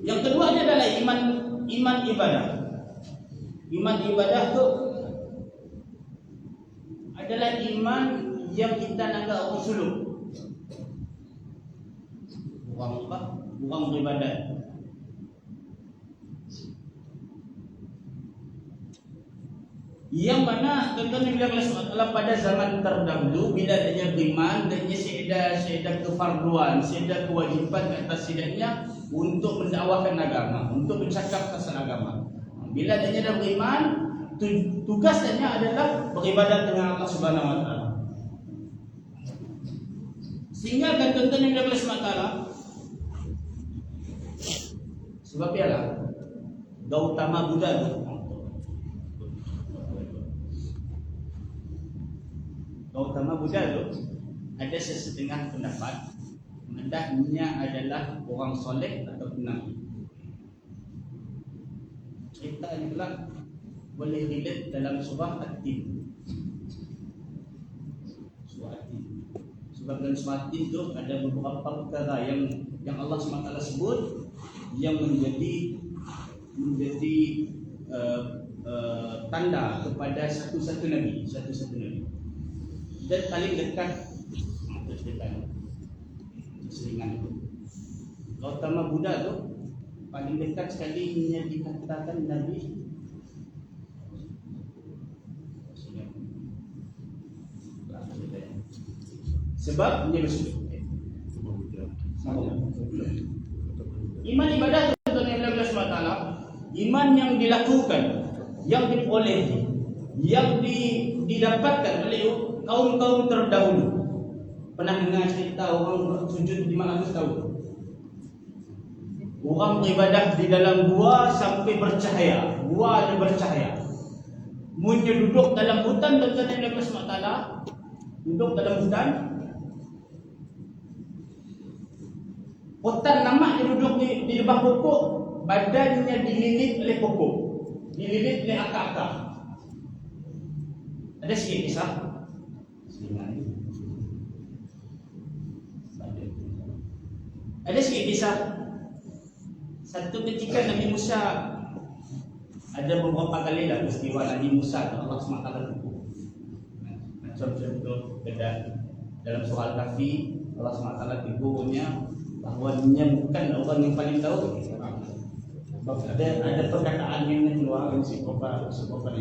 Yang kedua dia adalah iman ibadah. Iman ibadah tu adalah iman yang kita nanggap orang suluk. Orang apa? Orang beribadat. Yang mana tuan-tuan yang Allah SWT pada zaman terdahulu bila adanya beriman dan syedah kefarduan, syedah kewajipan atas syedahnya untuk mendakwakan agama, untuk bercakap tentang agama. Bila adanya dah beriman, tugasnya adalah beribadat dengan Allah Subhanahu Wa Taala. Sehingga kan tuan-tuan yang Allah SWT, sebab ialah Gautama Buddha tu, Gautama Buddha tu ada sesetengah pendapat hendaknya adalah orang soleh atau nabi. Cerita ini pula boleh relate dalam surah At-Tin. Surah At-Tin. Sebab dalam surah At-Tin tu ada beberapa perkara yang Allah SWT sebut yang menjadi tanda kepada satu-satu nabi. Dan paling dekat seringan itu Gautama Buddha tu paling dekat sekali yang dikatakan Nabi sebab dia bersujud. Iman ibadah tuan-tuan yang Allah SWT, iman yang dilakukan, yang diperolehi, yang didapatkan oleh kaum-kaum terdahulu. Pernah dengar cerita orang sujud 500 tahun? Orang beribadah di dalam gua sampai bercahaya. Gua ada bercahaya. Munnya duduk dalam hutan tuan-tuan yang Allah SWT, duduk dalam hutan. Hutan namak dia duduk di bawah pokok, badannya dililit oleh pokok, dililit oleh akar-akar. Ada sikit kisah. Ada sikit kisah. Satu ketika Nabi Musa, ada beberapa kali lah peristiwa Nabi Musa Allah SWT tipu. Macam contoh dalam surah Al-Kahfi, Allah SWT tipunya bahawa dia bukan orang yang paling tahu. Ada perkataan yang keluar dari sebuah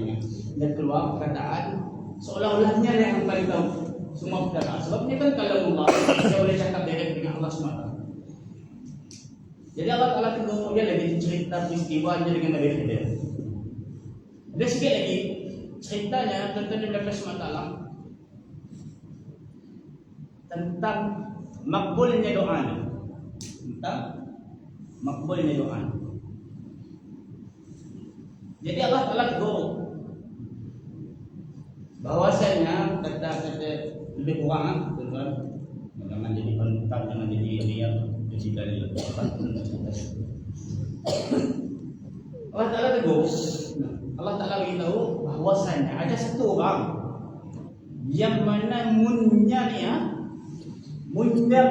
dia keluar perkataan seolah-olahnya yang paling tahu semua perkataan. Sebabnya kan kalau Allah dia boleh cakap direct dengan Allah SWT. Jadi Allah Ta'ala kemudian lagi cerita peristiwanya dengan Nabi Khidir. Ada sikit lagi ceritanya tentang Nabi SWT tentang makbulnya doa. Tentang makbulnya doa. Jadi Allah Ta'ala tegur bahwasanya kata lebih kurang tuan-tuan, jangan jadi penuntut, jangan jadi riak, jadi dalil. Allah Ta'ala tegur, Allah Ta'ala beritahu bahwasanya ada satu orang yang mana munnya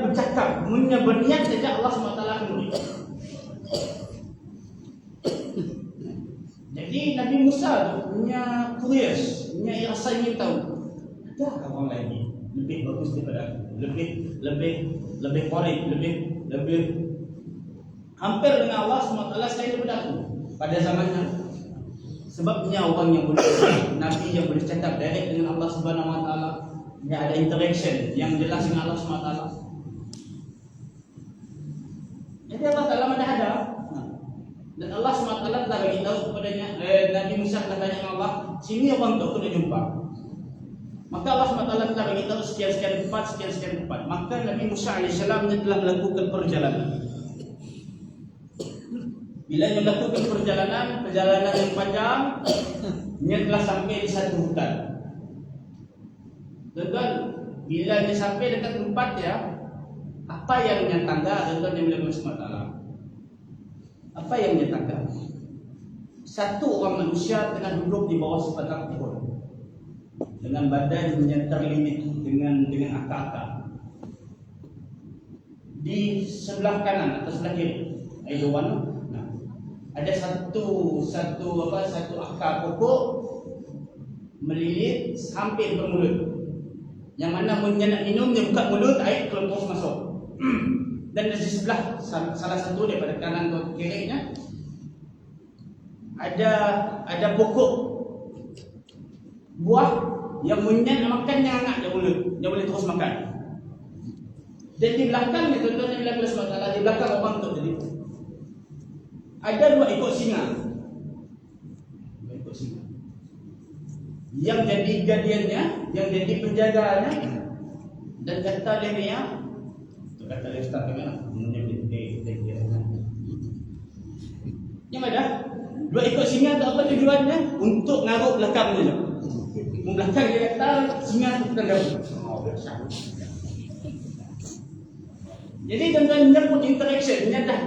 bercakap, munnya berniat saja Allah SWT akan beri. Jadi Nabi Musa tu punya curious, punya rasa ingin tahu, ada orang lain lebih bagus daripada aku, lebih korek, lebih hampir dengan Allah SWT selain daripada aku pada zamannya. Sebabnya orang yang boleh, Nabi yang boleh cakap direct dengan Allah Subhanahu Wa Taala, dia ada interaction yang jelas dengan Allah SWT. Jadi Allah Ta'ala mana ada. Dan Allah SWT telah beritahu kepadanya, Nabi Musa telah tanya dengan Allah, sini orang tu aku dah jumpa. Maka Allah SWT telah beritahu sekian-sekian tempat. Maka Nabi Musa AS telah melakukan perjalanan. Bila dia melakukan perjalanan yang panjang, dia telah sampai di satu hutan. Tuan-tuan, bila dia sampai dekat tempat ya, apa yang dia tangga, tuan-tuan yang boleh SWT. Apa yang dia tangga? Satu orang manusia tengah duduk di bawah sebatang pohon dengan badan yang terlilit dengan akar-akar. Di sebelah kanan atau sebelah kiri, ada satu akar pokok melilit sampai bermulut. Yang mana dia nak minum, dia buka mulut, air terus masuk. Dan di sebelah salah satu daripada kanan atau kirinya ada pokok buah yang munyan makan yang hangat dia boleh terus makan. Dan di belakangnya tuan-tuan yang Allah SWT, di belakang orang tu tadi ada 2 ekor singa. 2 ekor singa yang jadi guardiannya, yang jadi penjaganya. Dan kata dia kata dia start dengan yang ada 2 ekor singa tu apa tujuannya? Untuk ngaruk belakang dia. Belakang dia kata singa tu kena gabung. Jadi tuan-tuan, dia pun interaction, dia dah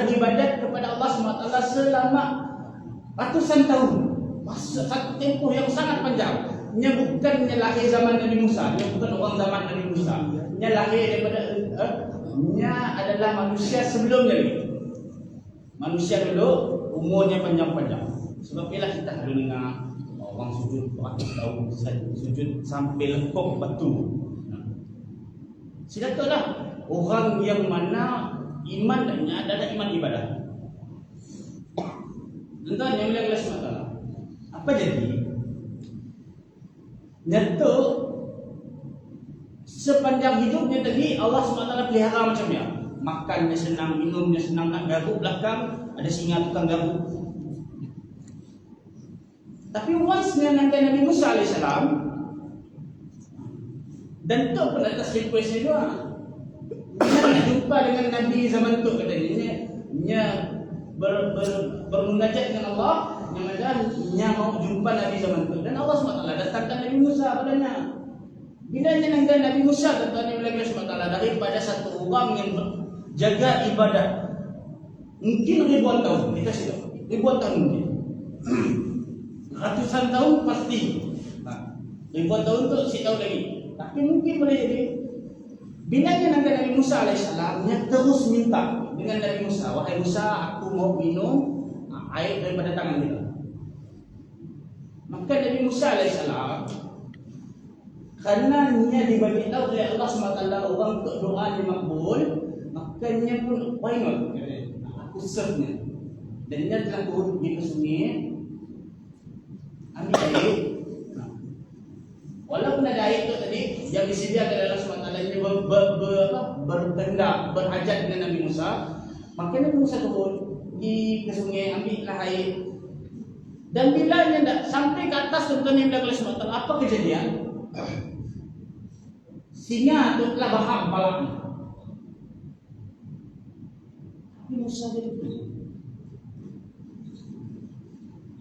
beribadat kepada Allah SWT selama ratusan tahun. Masa satu tempoh yang sangat panjang. Dia bukannya lahir zaman Nabi Musa, dia bukan orang zaman Nabi Musa. Dia lahir daripada dia adalah manusia sebelumnya lagi. Manusia dulu umurnya panjang-panjang. Sebab ialah kita ada dengar orang sujud beratus tahun, sujud sampai lekuk batu. Silaturahmi orang yang mana iman adalah iman ibadah. Tuan-tuan yang mulia Allah SWT, apa jadi? Nyata sepanjang hidupnya tadi Allah SWT pelihara macam ni. Makannya senang, minumnya senang, nak garuk belakang ada singa tukang garuk. Tapi once nanti Nabi Musa AS, dan tu pun atas request dia doa. Dia nak jumpa dengan Nabi zaman tu katanya. Dia bermunajat dengan Allah, dia mau jumpa Nabi zaman tu. Dan Allah SWT datangkan Nabi Musa padanya. Bila dia nanti Nabi Musa katanya oleh Allah SWT daripada satu orang yang jaga ibadah mungkin ribuan tahun, kita sudah ribuan tahun mungkin. Ratusan tahun pasti. Ribuan tahun tu saya tahu lagi. Tapi mungkin boleh jadi. Bila dia nanti Nabi Musa AS, dia terus minta dengan Nabi Musa, wahai Musa, aku mau minum air daripada tangan kita. Maka Nabi Musa AS, kerana dia diberitahu oleh Allah SWT orang untuk doa dia makbul, makanya pun why not? Aku serve-nya. Dan dia telah turun pergi ke sungai, ambil air. Walaupun ada air tu tadi yang disediakan oleh Allah SWT, dia berkendak, berhajat dengan Nabi Musa. Maka Nabi Musa turun pergi ke sungai, ambillah air. Dan bila dia sampai ke atas tuan-tuan yang Allah SWT, apa kejadian? Singa tu telah bahak kepalanya. Nabi Musa jadi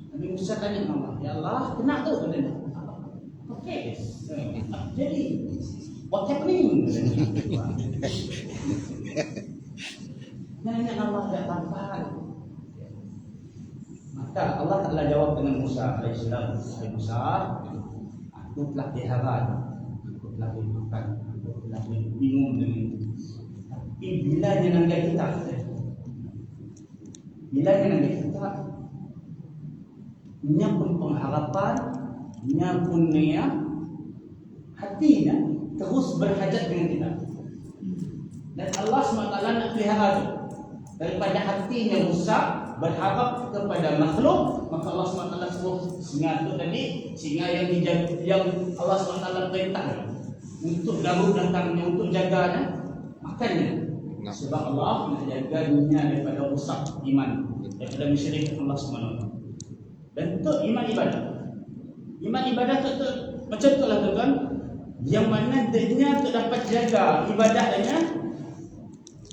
Nabi Musa tanya Allah, ya Allah, kenapa tu? Okay, jadi what happening? Nanya Allah tak tampan. Maka Allah telah jawab dengan Musa AS, wahai Musa, aku telah pelihara, aku telah makan, aku telah minum dengan itu. Tapi bila dia nanggap kita, dia pun pengharapan, dia pun hatinya terus berhajat dengan kita. Dan Allah SWT nak pelihara itu. Daripada hatinya rusak, berharap kepada makhluk, maka Allah SWT suruh singa itu tadi, singa yang Allah SWT perintah untuk garuk belakangnya, untuk jaganya, makannya. Sebab Allah nak jaganya daripada rusak iman, daripada mesyrik Allah SWT. Dan itu iman ibadah. Iman ibadah tu macam tu lah tuan-tuan, yang mana dia tu dapat jaga ibadahnya.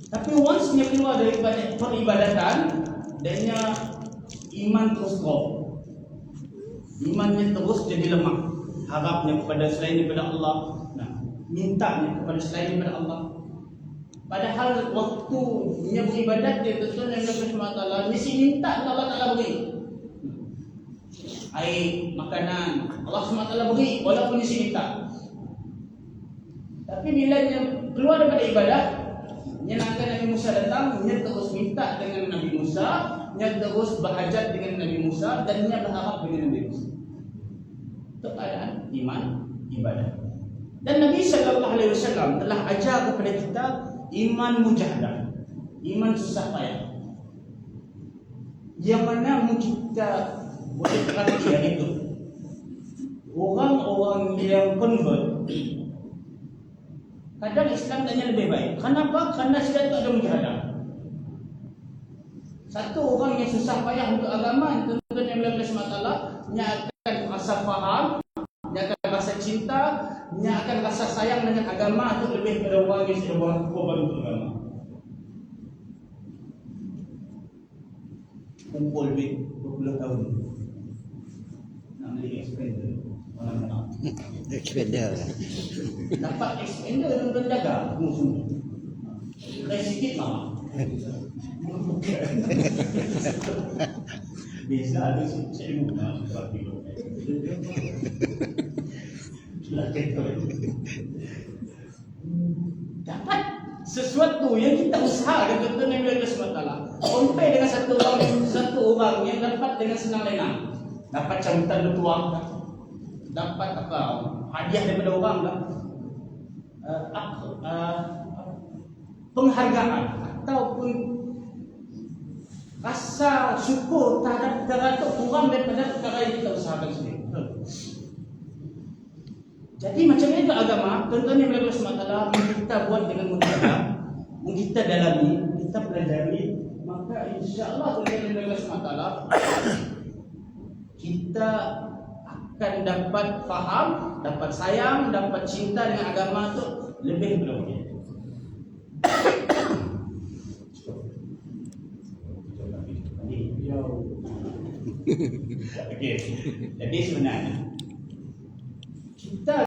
Tapi once dia keluar daripada peribadatan, dia iman terus drop. Imannya terus jadi lemah. Harapnya kepada selain daripada Allah, mintanya kepada selain daripada Allah. Padahal waktu dia beribadat, dia tuan-tuan yang Allah SWT mesti minta Allah Ta'ala beri. Air, makanan, Allah SWT beri walaupun dia minta. Tapi bila dia keluar daripada ibadah, dia nak Nabi Musa datang, dia terus minta dengan Nabi Musa, dia terus berhajat dengan Nabi Musa, dan dia berharap dengan Nabi Musa. Itu keadaan iman ibadah. Dan Nabi SAW telah ajar kepada kita iman mujahadah, iman susah payah, yang mana kita boleh perhati yang itu. Orang-orang yang convert, kadang Islam tanya lebih baik. Kenapa? Karena sudah itu ada mujahadah. Satu orang yang susah payah untuk agama, tentunya Allah SWT, dia akan rasa faham, dia akan rasa cinta, dia akan rasa sayang dengan agama itu lebih pada orang yang sudah berkorban untuk agama. Kumpul duit 20 tahun nak beli expander, orang kenal Expander. dapat expander dan berjaga semua. Lagi sikit mama. Bisa ada saya guna seperti itu. Dapat sesuatu yang kita usahakan, tentu Nabi Allah SWT compare dengan satu orang yang dapat dengan senang lenang, dapat cabutan bertuang, dapat apa hadiah daripada orang, penghargaan ataupun rasa syukur terhadap perkara itu kurang daripada perkara yang kita usahakan sendiri. Jadi macam itu agama, tentunya Allah SWT kita buat dengan mudah, kita dalami, kita pelajari, maka insya-Allah dengan Allah SWT kita akan dapat faham, dapat sayang, dapat cinta dengan agama itu lebih berlebih. Okey. Jadi sebenarnya kita